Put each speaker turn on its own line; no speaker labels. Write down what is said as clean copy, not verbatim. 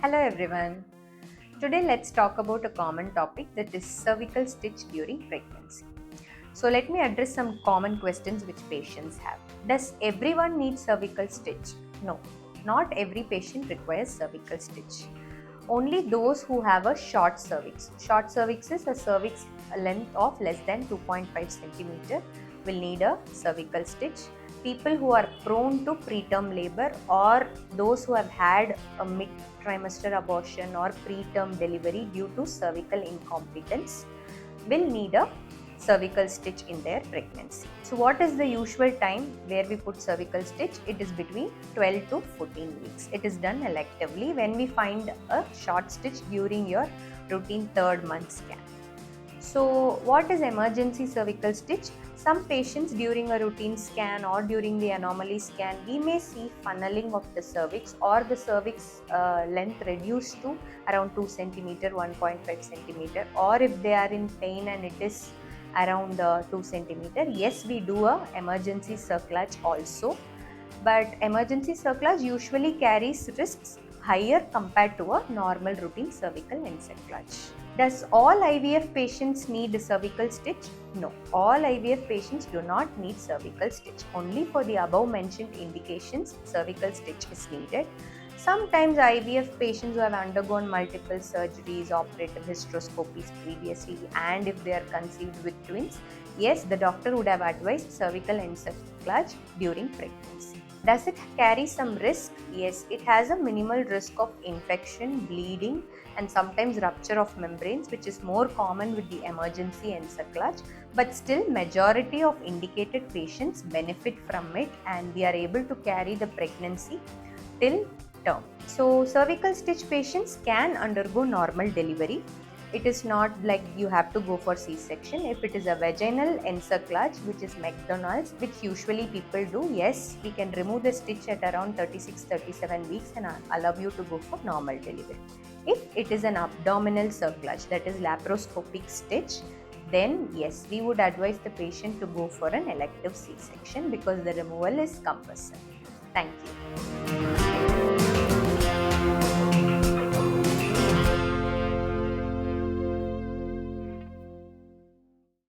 Hello everyone. Today let's talk about a common topic, that is cervical stitch during pregnancy. So let me address some common questions which patients have. Does everyone need cervical stitch? No, not every patient requires cervical stitch. Only those who have a short cervix. Short cervix is a cervix length of less than 2.5 centimeter will need a cervical stitch. People who are prone to preterm labor or those who have had a mid trimester abortion or preterm delivery due to cervical incompetence will need a cervical stitch in their pregnancy. So what is the usual time where we put cervical stitch? It is between 12 to 14 weeks. It is done electively when we find a short stitch during your routine third month scan. So what is emergency cervical stitch? Some patients during a routine scan or during the anomaly scan, we may see funneling of the cervix or the cervix length reduced to around 2 centimeter, 1.5 centimeter, or if they are in pain and it is around 2 centimeter. Yes, we do a emergency cerclage also, but emergency cerclage usually carries risks higher compared to a normal routine cervical encerclage. Does all IVF patients need a cervical stitch? No, all IVF patients do not need cervical stitch. Only for the above mentioned indications, cervical stitch is needed. Sometimes IVF patients who have undergone multiple surgeries, operative hysteroscopies previously, and if they are conceived with twins, yes, the doctor would have advised cervical encerclage during pregnancy. Does it carry some risk? Yes, it has a minimal risk of infection, bleeding, and sometimes rupture of membranes, which is more common with the emergency encerclage, but still majority of indicated patients benefit from it and we are able to carry the pregnancy till term. So cervical stitch patients can undergo normal delivery. It is not like you have to go for C-section. If it is a vaginal encerclage, which is McDonald's, which usually people do, yes, we can remove the stitch at around 36-37 weeks and allow you to go for normal delivery. If it is an abdominal cerclage, that is laparoscopic stitch, then yes, we would advise the patient to go for an elective C-section because the removal is cumbersome. Thank you.